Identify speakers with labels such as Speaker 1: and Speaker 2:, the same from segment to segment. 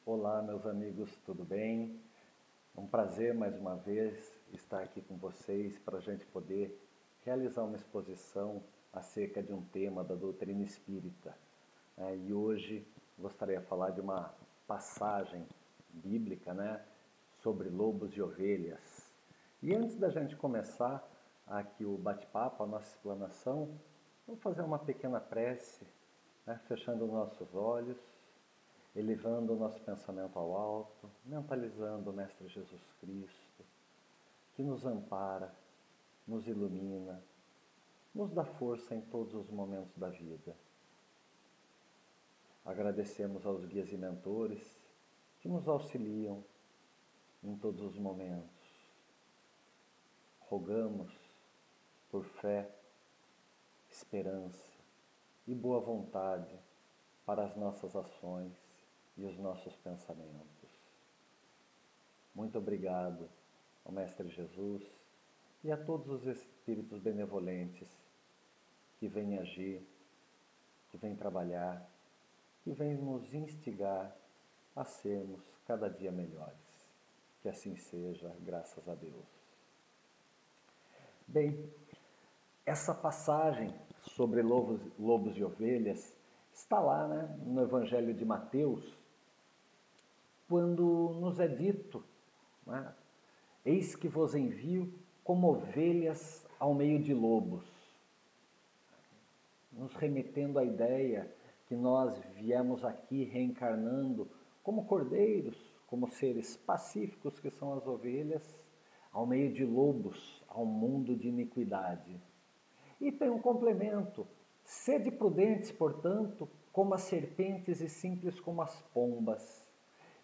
Speaker 1: Olá, meus amigos, tudo bem? É um prazer mais uma vez estar aqui com vocês para a gente poder realizar uma exposição acerca de um tema da doutrina espírita. E hoje gostaria de falar de uma passagem bíblica, sobre lobos e ovelhas. E antes da gente começar aqui o bate-papo, a nossa explanação, vamos fazer uma pequena prece, fechando nossos olhos, elevando o nosso pensamento ao alto, mentalizando o Mestre Jesus Cristo, que nos ampara, nos ilumina, nos dá força em todos os momentos da vida. Agradecemos aos guias e mentores que nos auxiliam em todos os momentos. Rogamos por fé, esperança e boa vontade para as nossas ações e os nossos pensamentos. Muito obrigado ao Mestre Jesus e a todos os espíritos benevolentes que vêm agir, que vêm trabalhar, que vêm nos instigar a sermos cada dia melhores. Que assim seja, graças a Deus. Bem, essa passagem sobre lobos e ovelhas está lá, no Evangelho de Mateus, quando nos é dito, eis que vos envio como ovelhas ao meio de lobos, nos remetendo à ideia que nós viemos aqui reencarnando como cordeiros, como seres pacíficos que são as ovelhas, ao meio de lobos, ao mundo de iniquidade. E tem um complemento: sede prudentes, portanto, como as serpentes e simples como as pombas.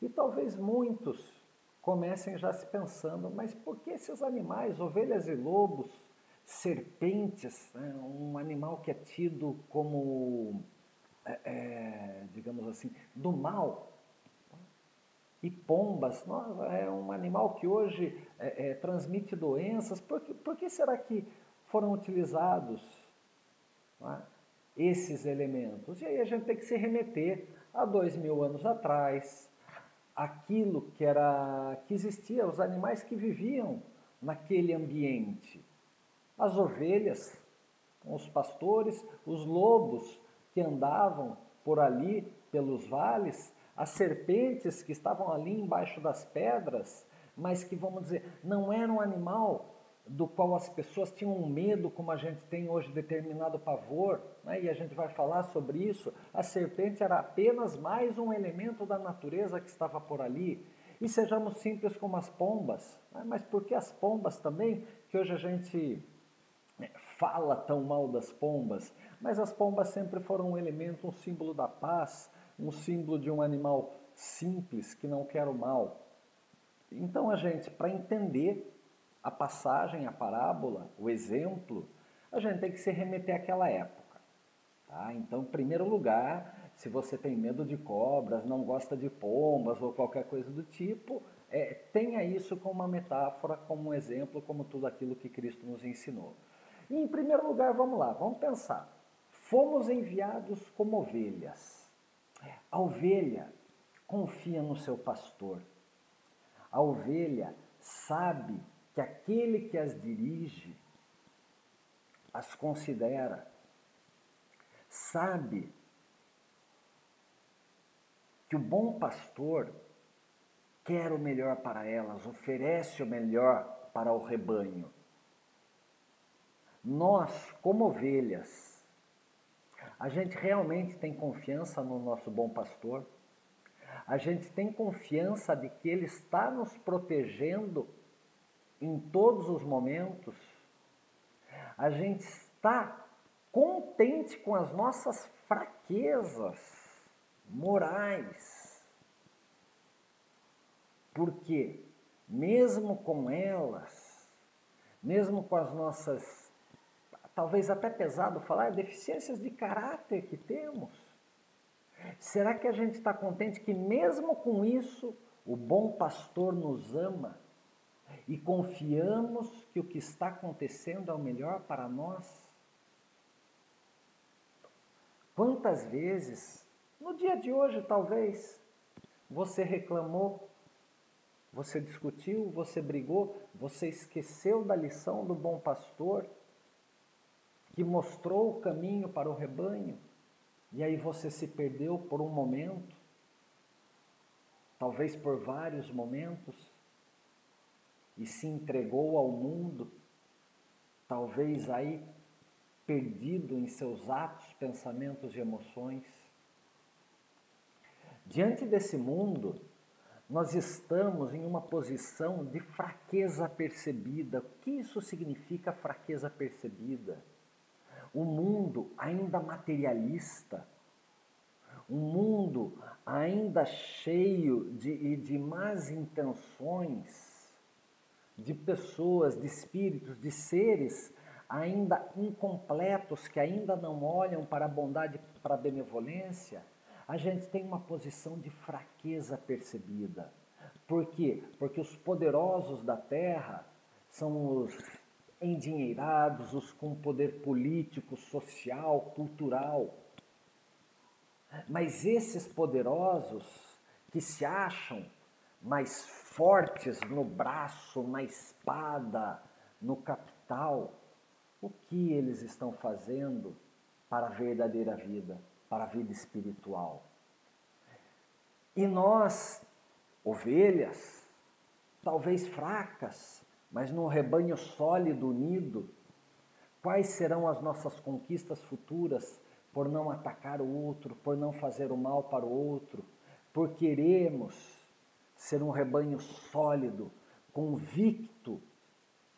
Speaker 1: E talvez muitos comecem já se pensando, mas por que esses animais, ovelhas e lobos, serpentes, um animal que é tido como, digamos assim, do mal, e pombas, é um animal que hoje transmite doenças, por que será que foram utilizados esses elementos? E aí a gente tem que se remeter a 2000 anos atrás, aquilo que existia, os animais que viviam naquele ambiente. As ovelhas, os pastores, os lobos que andavam por ali, pelos vales, as serpentes que estavam ali embaixo das pedras, mas que, vamos dizer, não era um animal do qual as pessoas tinham um medo, como a gente tem hoje determinado pavor, e a gente vai falar sobre isso. A serpente era apenas mais um elemento da natureza que estava por ali. E sejamos simples como as pombas, mas por que as pombas também, que hoje a gente fala tão mal das pombas? Mas as pombas sempre foram um elemento, um símbolo da paz, um símbolo de um animal simples que não quer o mal. Então a gente, para entender a passagem, a parábola, o exemplo, a gente tem que se remeter àquela época. Então, em primeiro lugar, se você tem medo de cobras, não gosta de pombas ou qualquer coisa do tipo, tenha isso como uma metáfora, como um exemplo, como tudo aquilo que Cristo nos ensinou. E, em primeiro lugar, vamos lá, vamos pensar. Fomos enviados como ovelhas. A ovelha confia no seu pastor. A ovelha sabe que aquele que as dirige as considera, sabe que o bom pastor quer o melhor para elas, oferece o melhor para o rebanho. Nós, como ovelhas, a gente realmente tem confiança no nosso bom pastor? A gente tem confiança de que ele está nos protegendo em todos os momentos? A gente está contente com as nossas fraquezas morais? Porque mesmo com elas, mesmo com as nossas, talvez até pesado falar, deficiências de caráter que temos, será que a gente está contente que mesmo com isso o bom pastor nos ama e confiamos que o que está acontecendo é o melhor para nós? Quantas vezes, no dia de hoje talvez, você reclamou, você discutiu, você brigou, você esqueceu da lição do bom pastor, que mostrou o caminho para o rebanho, e aí você se perdeu por um momento, talvez por vários momentos, e se entregou ao mundo, talvez aí perdido em seus atos, pensamentos e emoções. Diante desse mundo, nós estamos em uma posição de fraqueza percebida. O que isso significa, fraqueza percebida? Um mundo ainda materialista, um mundo ainda cheio de más intenções, de pessoas, de espíritos, de seres ainda incompletos, que ainda não olham para a bondade, para a benevolência. A gente tem uma posição de fraqueza percebida. Por quê? Porque os poderosos da terra são os endinheirados, os com poder político, social, cultural. Mas esses poderosos que se acham mais fortes no braço, na espada, no capital, o que eles estão fazendo para a verdadeira vida, para a vida espiritual? E nós, ovelhas, talvez fracas, mas num rebanho sólido, unido, quais serão as nossas conquistas futuras por não atacar o outro, por não fazer o mal para o outro, por queremos ser um rebanho sólido, convicto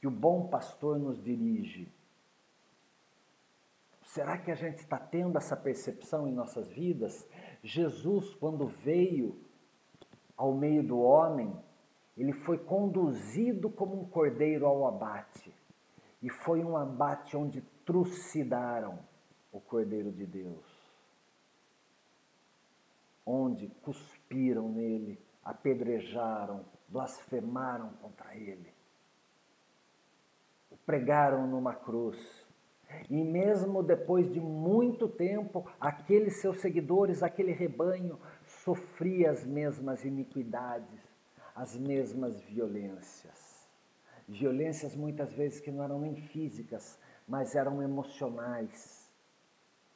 Speaker 1: que o bom pastor nos dirige? Será que a gente está tendo essa percepção em nossas vidas? Jesus, quando veio ao meio do homem, ele foi conduzido como um cordeiro ao abate. E foi um abate onde trucidaram o Cordeiro de Deus. Onde cuspiram nele, apedrejaram, blasfemaram contra ele. O pregaram numa cruz. E mesmo depois de muito tempo, aqueles seus seguidores, aquele rebanho, sofria as mesmas iniquidades, as mesmas violências. Violências muitas vezes que não eram nem físicas, mas eram emocionais,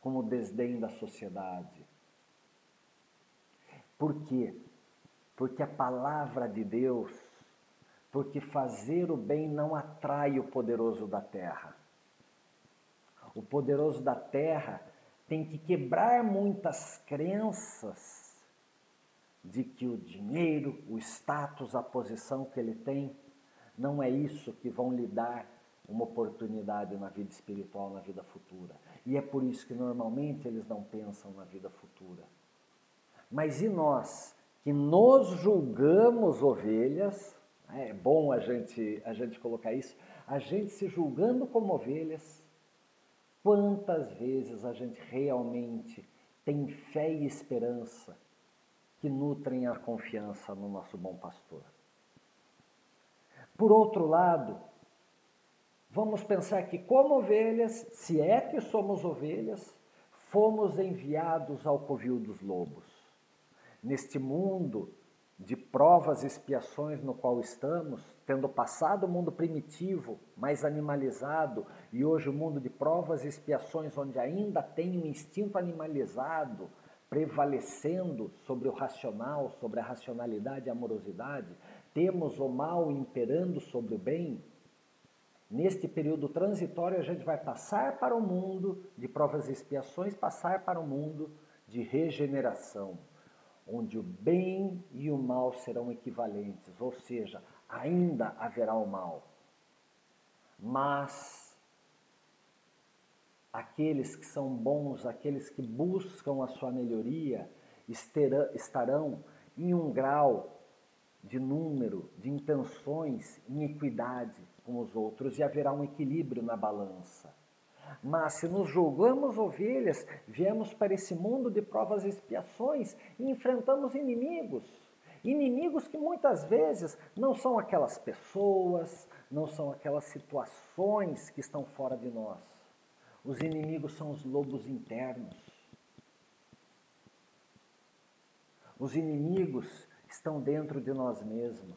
Speaker 1: como o desdém da sociedade. Por quê? Porque a palavra de Deus, porque fazer o bem não atrai o poderoso da terra. O poderoso da terra tem que quebrar muitas crenças de que o dinheiro, o status, a posição que ele tem, não é isso que vão lhe dar uma oportunidade na vida espiritual, na vida futura. E é por isso que normalmente eles não pensam na vida futura. Mas e nós, que nos julgamos ovelhas, é bom a gente colocar isso, a gente se julgando como ovelhas, quantas vezes a gente realmente tem fé e esperança que nutrem a confiança no nosso bom pastor? Por outro lado, vamos pensar que como ovelhas, se é que somos ovelhas, fomos enviados ao covil dos lobos. Neste mundo de provas e expiações no qual estamos, tendo passado o mundo primitivo, mais animalizado, e hoje o mundo de provas e expiações onde ainda tem um instinto animalizado prevalecendo sobre o racional, sobre a racionalidade e a amorosidade, temos o mal imperando sobre o bem. Neste período transitório a gente vai passar para o mundo de provas e expiações, passar para o mundo de regeneração, onde o bem e o mal serão equivalentes, ou seja, ainda haverá o mal. Mas aqueles que são bons, aqueles que buscam a sua melhoria, estarão em um grau de número, de intenções, em equidade com os outros, e haverá um equilíbrio na balança. Mas se nos julgamos ovelhas, viemos para esse mundo de provas e expiações e enfrentamos inimigos. Inimigos que muitas vezes não são aquelas pessoas, não são aquelas situações que estão fora de nós. Os inimigos são os lobos internos. Os inimigos estão dentro de nós mesmos.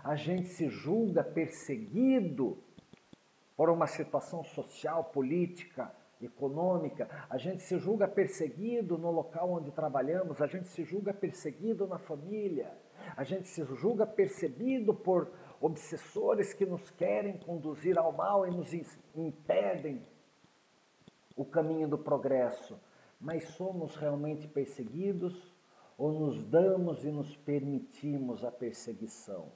Speaker 1: A gente se julga perseguido por uma situação social, política, econômica. A gente se julga perseguido no local onde trabalhamos. A gente se julga perseguido na família. A gente se julga perseguido por obsessores que nos querem conduzir ao mal e nos impedem o caminho do progresso. Mas somos realmente perseguidos ou nos damos e nos permitimos a perseguição?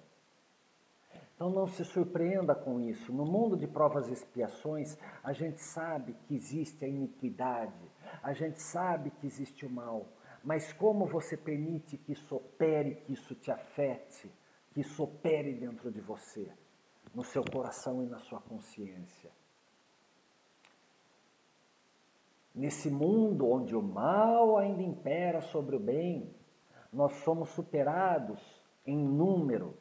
Speaker 1: Então não se surpreenda com isso. No mundo de provas e expiações, a gente sabe que existe a iniquidade, a gente sabe que existe o mal, mas como você permite que isso opere, que isso te afete, que isso opere dentro de você, no seu coração e na sua consciência? Nesse mundo onde o mal ainda impera sobre o bem, nós somos superados em número,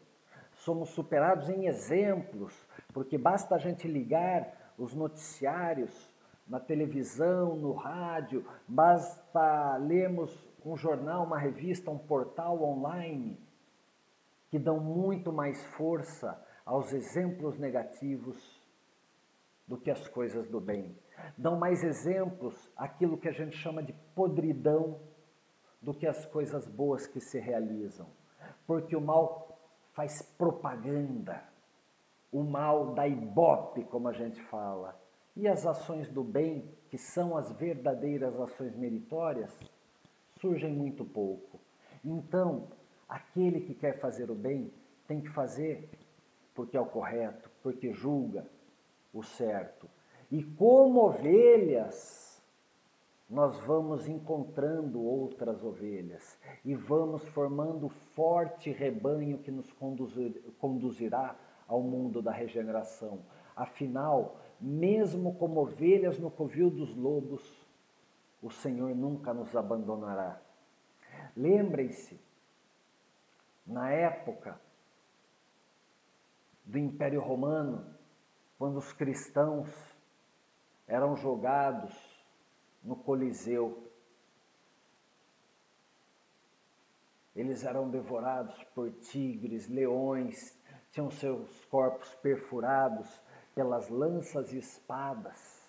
Speaker 1: somos superados em exemplos, porque basta a gente ligar os noticiários na televisão, no rádio, basta lermos um jornal, uma revista, um portal online, que dão muito mais força aos exemplos negativos do que as coisas do bem. Dão mais exemplos àquilo que a gente chama de podridão do que as coisas boas que se realizam. Porque o mal faz propaganda, o mal dá ibope, como a gente fala. E as ações do bem, que são as verdadeiras ações meritórias, surgem muito pouco. Então, aquele que quer fazer o bem tem que fazer porque é o correto, porque julga o certo. E como ovelhas, nós vamos encontrando outras ovelhas e vamos formando forte rebanho que nos conduzirá ao mundo da regeneração. Afinal, mesmo como ovelhas no covil dos lobos, o Senhor nunca nos abandonará. Lembrem-se, na época do Império Romano, quando os cristãos eram jogados no Coliseu, eles eram devorados por tigres, leões, tinham seus corpos perfurados pelas lanças e espadas.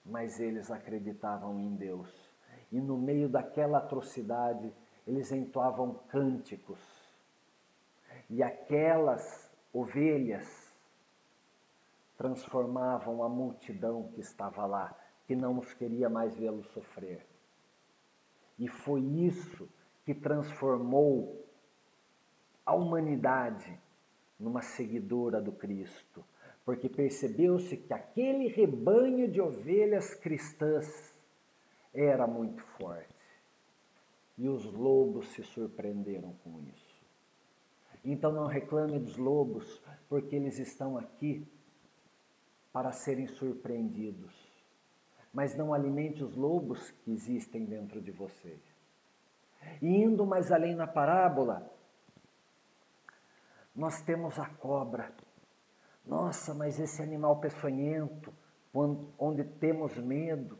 Speaker 1: Mas eles acreditavam em Deus. E no meio daquela atrocidade, eles entoavam cânticos. E aquelas ovelhas transformavam a multidão que estava lá, que não os queria mais vê-lo sofrer. E foi isso que transformou a humanidade numa seguidora do Cristo, porque percebeu-se que aquele rebanho de ovelhas cristãs era muito forte. E os lobos se surpreenderam com isso. Então não reclame dos lobos, porque eles estão aqui para serem surpreendidos. Mas não alimente os lobos que existem dentro de vocês. E indo mais além na parábola, nós temos a cobra. Nossa, mas esse animal peçonhento, onde temos medo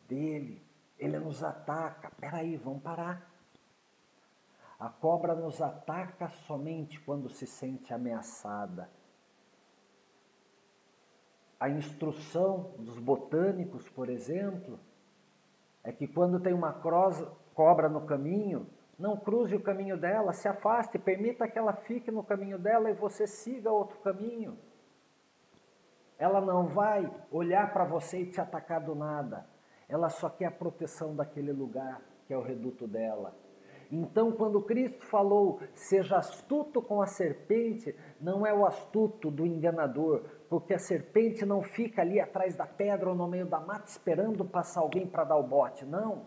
Speaker 1: dele, ele nos ataca. Peraí, vamos parar. A cobra nos ataca somente quando se sente ameaçada. A instrução dos botânicos, por exemplo, é que quando tem uma cobra no caminho, não cruze o caminho dela, se afaste, permita que ela fique no caminho dela e você siga outro caminho. Ela não vai olhar para você e te atacar do nada. Ela só quer a proteção daquele lugar, que é o reduto dela. Então, quando Cristo falou, seja astuto com a serpente, não é o astuto do enganador, porque a serpente não fica ali atrás da pedra ou no meio da mata esperando passar alguém para dar o bote, não.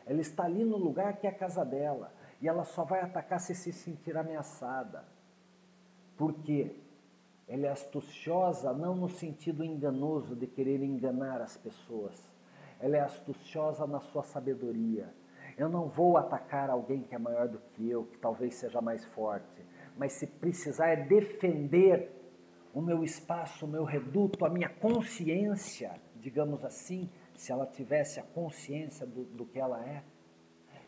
Speaker 1: Ela está ali no lugar que é a casa dela, e ela só vai atacar se sentir ameaçada. Por quê? Ela é astuciosa não no sentido enganoso de querer enganar as pessoas. Ela é astuciosa na sua sabedoria. Eu não vou atacar alguém que é maior do que eu, que talvez seja mais forte, mas se precisar é defender o meu espaço, o meu reduto, a minha consciência, digamos assim, se ela tivesse a consciência do que ela é,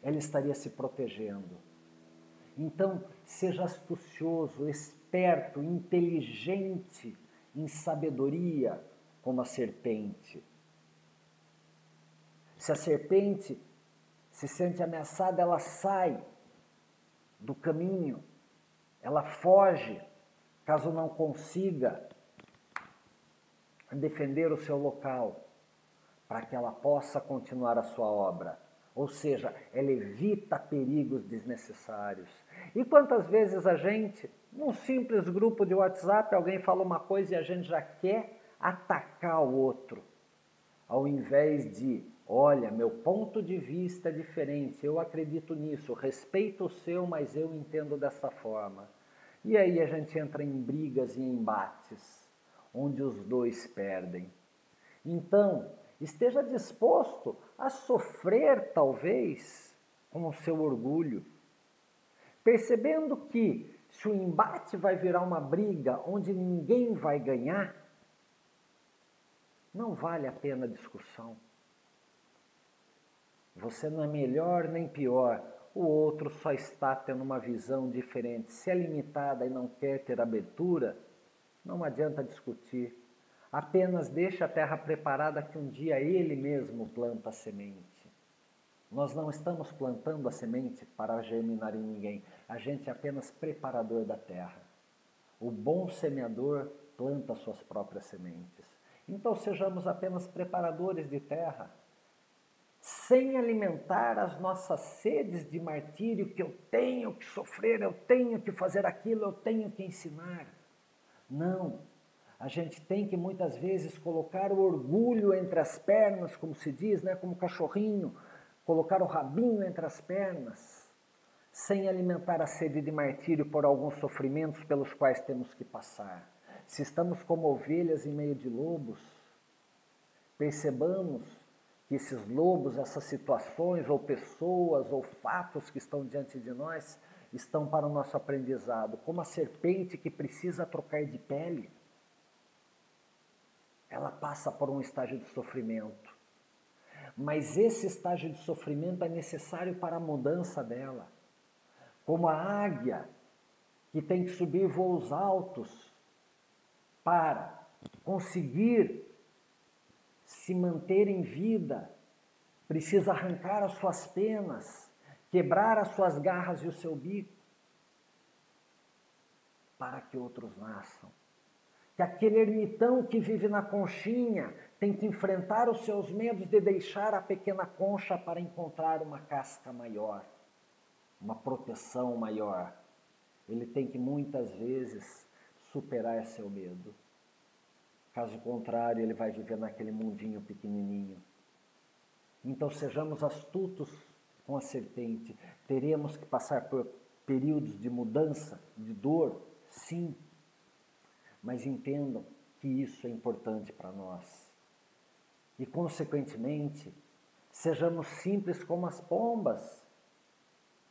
Speaker 1: ela estaria se protegendo. Então, seja astucioso, esperto, inteligente, em sabedoria, como a serpente. Se a serpente se sente ameaçada, ela sai do caminho, ela foge, caso não consiga defender o seu local, para que ela possa continuar a sua obra. Ou seja, ela evita perigos desnecessários. E quantas vezes a gente, num simples grupo de WhatsApp, alguém fala uma coisa e a gente já quer atacar o outro, ao invés de, olha, meu ponto de vista é diferente, eu acredito nisso, respeito o seu, mas eu entendo dessa forma. E aí a gente entra em brigas e embates, onde os dois perdem. Então, esteja disposto a sofrer, talvez, com o seu orgulho, percebendo que se o embate vai virar uma briga onde ninguém vai ganhar, não vale a pena a discussão. Você não é melhor nem pior, o outro só está tendo uma visão diferente. Se é limitada e não quer ter abertura, não adianta discutir. Apenas deixe a terra preparada que um dia ele mesmo planta a semente. Nós não estamos plantando a semente para germinar em ninguém. A gente é apenas preparador da terra. O bom semeador planta suas próprias sementes. Então sejamos apenas preparadores de terra, sem alimentar as nossas sedes de martírio, que eu tenho que sofrer, eu tenho que fazer aquilo, eu tenho que ensinar. Não. A gente tem que muitas vezes colocar o orgulho entre as pernas, como se diz, né? Como cachorrinho, colocar o rabinho entre as pernas, sem alimentar a sede de martírio por alguns sofrimentos pelos quais temos que passar. Se estamos como ovelhas em meio de lobos, percebamos que esses lobos, essas situações, ou pessoas, ou fatos que estão diante de nós, estão para o nosso aprendizado, como a serpente que precisa trocar de pele. Ela passa por um estágio de sofrimento. Mas esse estágio de sofrimento é necessário para a mudança dela. Como a águia, que tem que subir voos altos para conseguir se manter em vida, precisa arrancar as suas penas, quebrar as suas garras e o seu bico, para que outros nasçam. Que aquele ermitão que vive na conchinha tem que enfrentar os seus medos de deixar a pequena concha para encontrar uma casca maior, uma proteção maior. Ele tem que muitas vezes superar seu medo. Caso contrário, ele vai viver naquele mundinho pequenininho. Então sejamos astutos com a serpente. Teremos que passar por períodos de mudança, de dor, sim. Mas entendam que isso é importante para nós. E, consequentemente, sejamos simples como as pombas,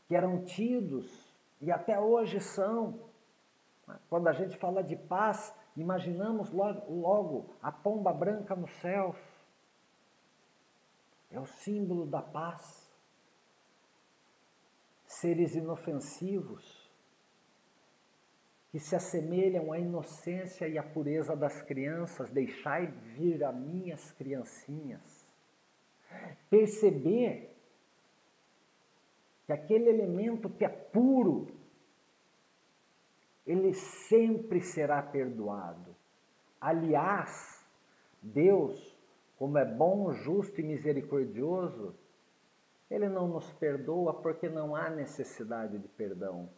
Speaker 1: que eram tidos e até hoje são. Quando a gente fala de paz, imaginamos logo a pomba branca nos céus. É o símbolo da paz. Seres inofensivos, que se assemelham à inocência e à pureza das crianças. Deixai vir a minhas criancinhas. Perceber que aquele elemento que é puro, ele sempre será perdoado. Aliás, Deus, como é bom, justo e misericordioso, Ele não nos perdoa porque não há necessidade de perdão.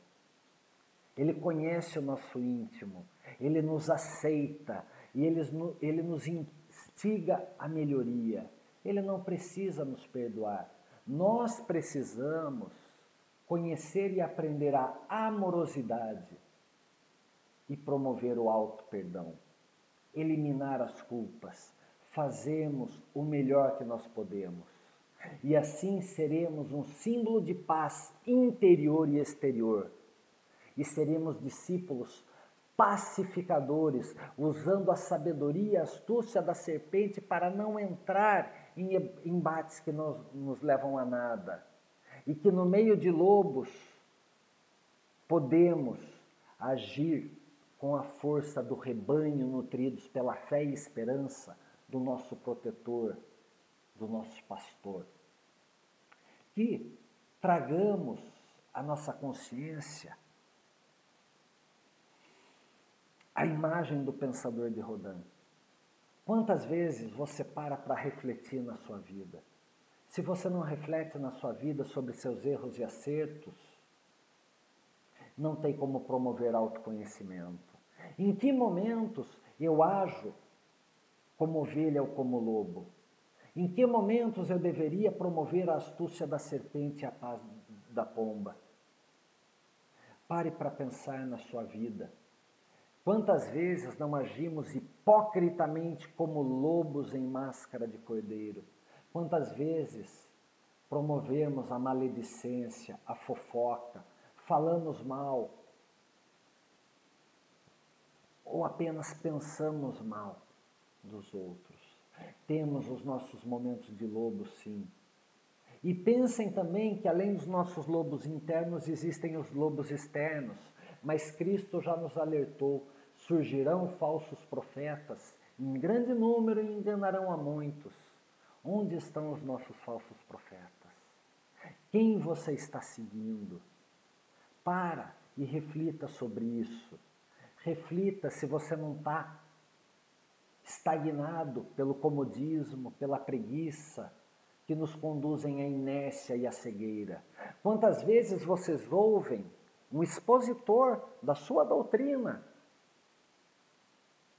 Speaker 1: Ele conhece o nosso íntimo, Ele nos aceita e Ele nos instiga à melhoria. Ele não precisa nos perdoar. Nós precisamos conhecer e aprender a amorosidade e promover o auto-perdão, eliminar as culpas, fazermos o melhor que nós podemos. E assim seremos um símbolo de paz interior e exterior. E seremos discípulos pacificadores, usando a sabedoria e a astúcia da serpente para não entrar em embates que nos levam a nada. E que no meio de lobos podemos agir com a força do rebanho nutridos pela fé e esperança do nosso protetor, do nosso pastor. Que tragamos à nossa consciência a imagem do pensador de Rodin. Quantas vezes você para refletir na sua vida? Se você não reflete na sua vida sobre seus erros e acertos, não tem como promover autoconhecimento. Em que momentos eu ajo como ovelha ou como lobo? Em que momentos eu deveria promover a astúcia da serpente e a paz da pomba? Pare para pensar na sua vida. Quantas vezes não agimos hipocritamente como lobos em máscara de cordeiro? Quantas vezes promovemos a maledicência, a fofoca, falamos mal, ou apenas pensamos mal dos outros? Temos os nossos momentos de lobo, sim. E pensem também que além dos nossos lobos internos, existem os lobos externos. Mas Cristo já nos alertou, surgirão falsos profetas, em grande número, e enganarão a muitos. Onde estão os nossos falsos profetas? Quem você está seguindo? Para e reflita sobre isso. Reflita se você não está estagnado pelo comodismo, pela preguiça, que nos conduzem à inércia e à cegueira. Quantas vezes vocês ouvem um expositor da sua doutrina,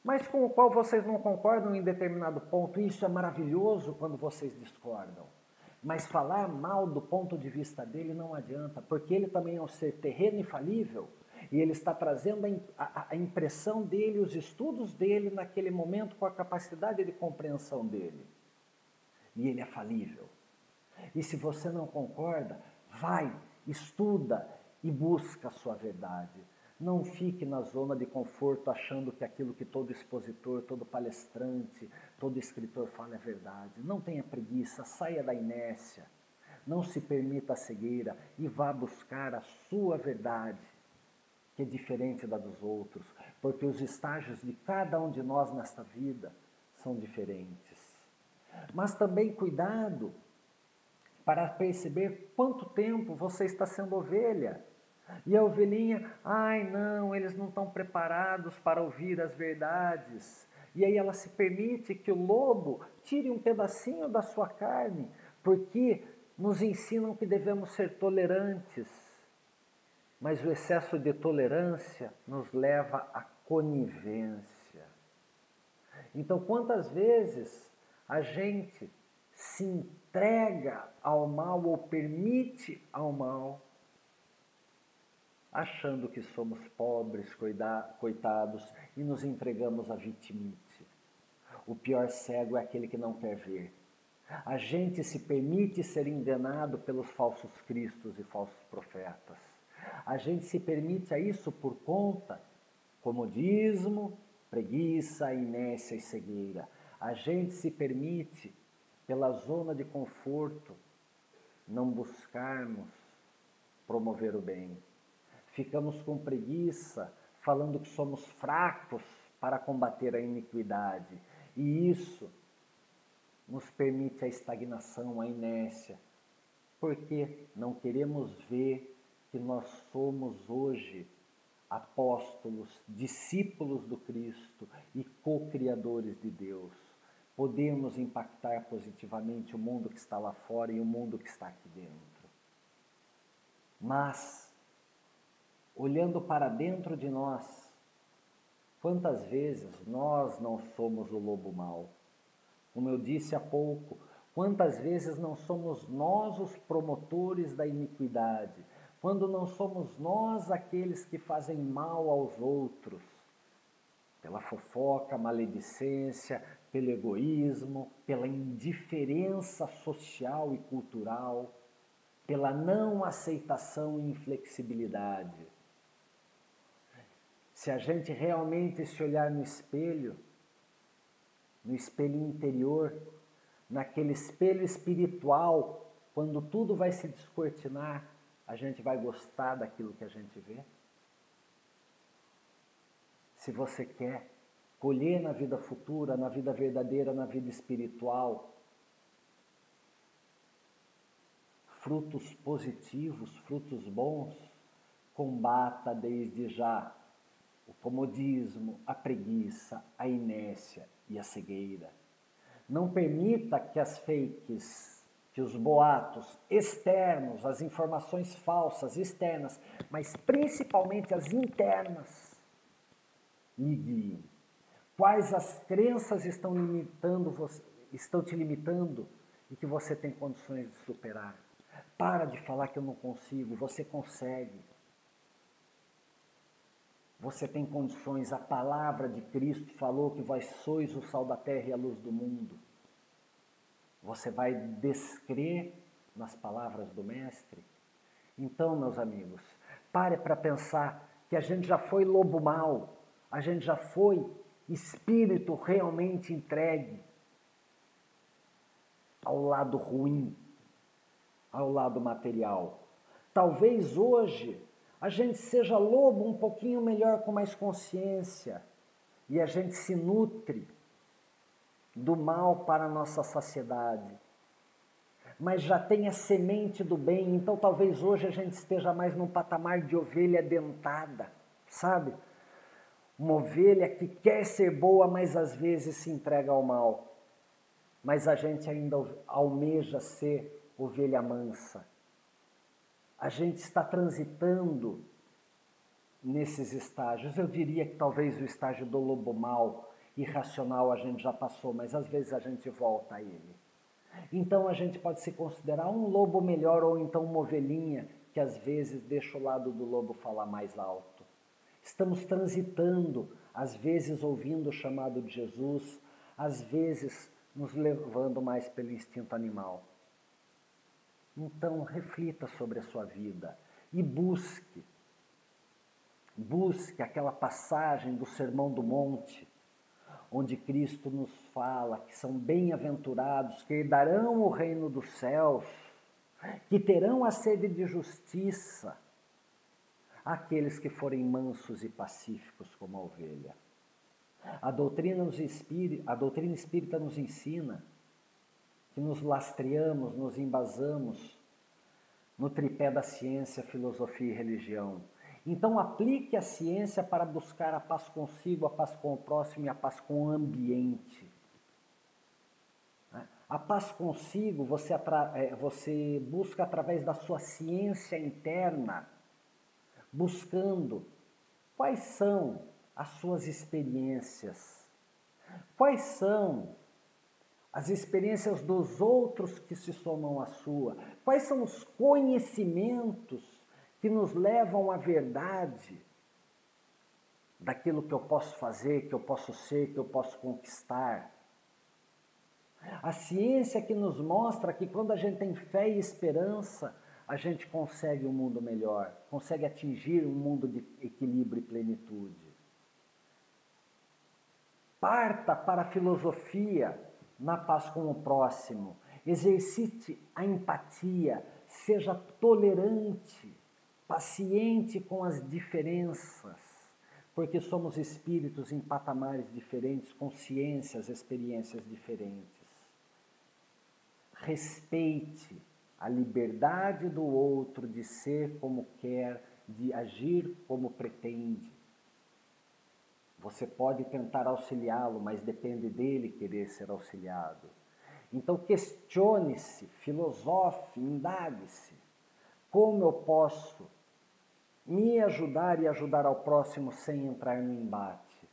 Speaker 1: mas com o qual vocês não concordam em determinado ponto? Isso é maravilhoso quando vocês discordam. Mas falar mal do ponto de vista dele não adianta, porque ele também é um ser terreno e falível, e ele está trazendo a impressão dele, os estudos dele naquele momento com a capacidade de compreensão dele. E ele é falível. E se você não concorda, vai, estuda e busca a sua verdade. Não fique na zona de conforto achando que aquilo que todo expositor, todo palestrante, todo escritor fala é verdade. Não tenha preguiça, saia da inércia. Não se permita a cegueira e vá buscar a sua verdade, que é diferente da dos outros, porque os estágios de cada um de nós nesta vida são diferentes. Mas também cuidado para perceber quanto tempo você está sendo ovelha. E a ovelhinha, ai não, eles não estão preparados para ouvir as verdades. E aí ela se permite que o lobo tire um pedacinho da sua carne, porque nos ensinam que devemos ser tolerantes. Mas o excesso de tolerância nos leva à conivência. Então, quantas vezes a gente se entrega ao mal ou permite ao mal, achando que somos pobres, coitados, e nos entregamos à vitimite. O pior cego é aquele que não quer ver. A gente se permite ser enganado pelos falsos cristos e falsos profetas. A gente se permite a isso por conta, comodismo, preguiça, inércia e cegueira. A gente se permite, pela zona de conforto, não buscarmos promover o bem. Ficamos com preguiça, falando que somos fracos para combater a iniquidade. E isso nos permite a estagnação, a inércia, porque não queremos ver que nós somos hoje apóstolos, discípulos do Cristo e co-criadores de Deus. Podemos impactar positivamente o mundo que está lá fora e o mundo que está aqui dentro. Mas, olhando para dentro de nós, quantas vezes nós não somos o lobo mau? Como eu disse há pouco, quantas vezes não somos nós os promotores da iniquidade? Quando não somos nós aqueles que fazem mal aos outros, pela fofoca, maledicência, pelo egoísmo, pela indiferença social e cultural, pela não aceitação e inflexibilidade. Se a gente realmente se olhar no espelho interior, naquele espelho espiritual, quando tudo vai se descortinar, a gente vai gostar daquilo que a gente vê? Se você quer colher na vida futura, na vida verdadeira, na vida espiritual, frutos positivos, frutos bons, combata desde já o comodismo, a preguiça, a inércia e a cegueira. Não permita que as fakes, que os boatos externos, as informações falsas externas, mas principalmente as internas, lhe guiem. Quais as crenças estão te limitando e que você tem condições de superar? Para de falar que eu não consigo, você consegue. Você tem condições, a palavra de Cristo falou que vós sois o sal da terra e a luz do mundo. Você vai descrer nas palavras do Mestre? Então, meus amigos, pare para pensar que a gente já foi lobo mau, a gente já foi espírito realmente entregue ao lado ruim, ao lado material. Talvez hoje a gente seja lobo um pouquinho melhor, com mais consciência, e a gente se nutre do mal para a nossa saciedade. Mas já tem a semente do bem, então talvez hoje a gente esteja mais num patamar de ovelha dentada, sabe? Uma ovelha que quer ser boa, mas às vezes se entrega ao mal. Mas a gente ainda almeja ser ovelha mansa. A gente está transitando nesses estágios. Eu diria que talvez o estágio do lobo mau, irracional, a gente já passou, mas às vezes a gente volta a ele. Então a gente pode se considerar um lobo melhor ou então uma ovelhinha que às vezes deixa o lado do lobo falar mais alto. Estamos transitando, às vezes ouvindo o chamado de Jesus, às vezes nos levando mais pelo instinto animal. Então reflita sobre a sua vida e busque aquela passagem do Sermão do Monte, onde Cristo nos fala que são bem-aventurados, que herdarão o reino dos céus, que terão a sede de justiça, aqueles que forem mansos e pacíficos como a ovelha. A doutrina espírita nos ensina que nos lastreamos, nos embasamos no tripé da ciência, filosofia e religião. Então aplique a ciência para buscar a paz consigo, a paz com o próximo e a paz com o ambiente. A paz consigo você busca através da sua ciência interna, buscando quais são as suas experiências, quais são as experiências dos outros que se somam à sua, quais são os conhecimentos que nos levam à verdade daquilo que eu posso fazer, que eu posso ser, que eu posso conquistar. A ciência que nos mostra que quando a gente tem fé e esperança, a gente consegue um mundo melhor, consegue atingir um mundo de equilíbrio e plenitude. Parta para a filosofia na paz com o próximo, exercite a empatia, seja tolerante, paciente com as diferenças, porque somos espíritos em patamares diferentes, consciências, experiências diferentes. Respeite a liberdade do outro de ser como quer, de agir como pretende. Você pode tentar auxiliá-lo, mas depende dele querer ser auxiliado. Então questione-se, filosofe, indague-se. Como eu posso me ajudar e ajudar ao próximo sem entrar no embate?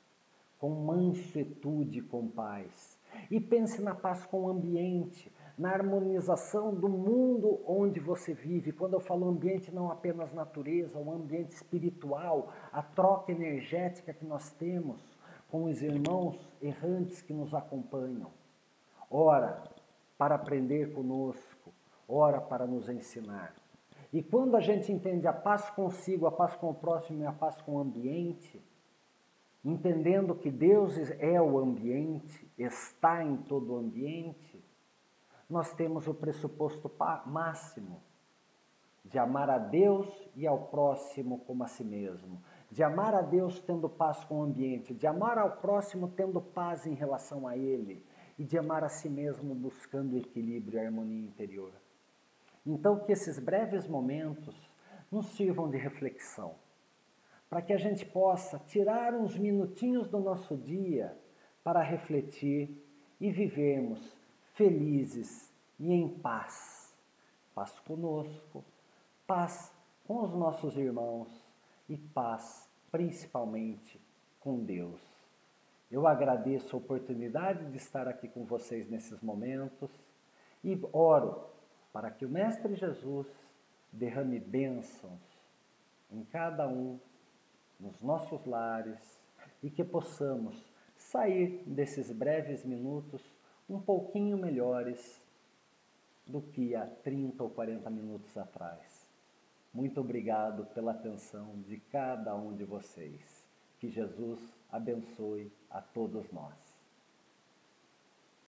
Speaker 1: Com mansuetude e com paz. E pense na paz com o ambiente, na harmonização do mundo onde você vive. Quando eu falo ambiente, não apenas natureza, um ambiente espiritual, a troca energética que nós temos com os irmãos errantes que nos acompanham. Ora, para aprender conosco, ora para nos ensinar. E quando a gente entende a paz consigo, a paz com o próximo e a paz com o ambiente, entendendo que Deus é o ambiente, está em todo o ambiente, nós temos o pressuposto máximo de amar a Deus e ao próximo como a si mesmo, de amar a Deus tendo paz com o ambiente, de amar ao próximo tendo paz em relação a ele e de amar a si mesmo buscando equilíbrio e harmonia interior. Então, que esses breves momentos nos sirvam de reflexão, para que a gente possa tirar uns minutinhos do nosso dia para refletir e vivermos felizes e em paz. Paz conosco, paz com os nossos irmãos e paz, principalmente, com Deus. Eu agradeço a oportunidade de estar aqui com vocês nesses momentos e oro para que o Mestre Jesus derrame bênçãos em cada um, nos nossos lares, e que possamos sair desses breves minutos um pouquinho melhores do que há 30 ou 40 minutos atrás. Muito obrigado pela atenção de cada um de vocês. Que Jesus abençoe a todos nós.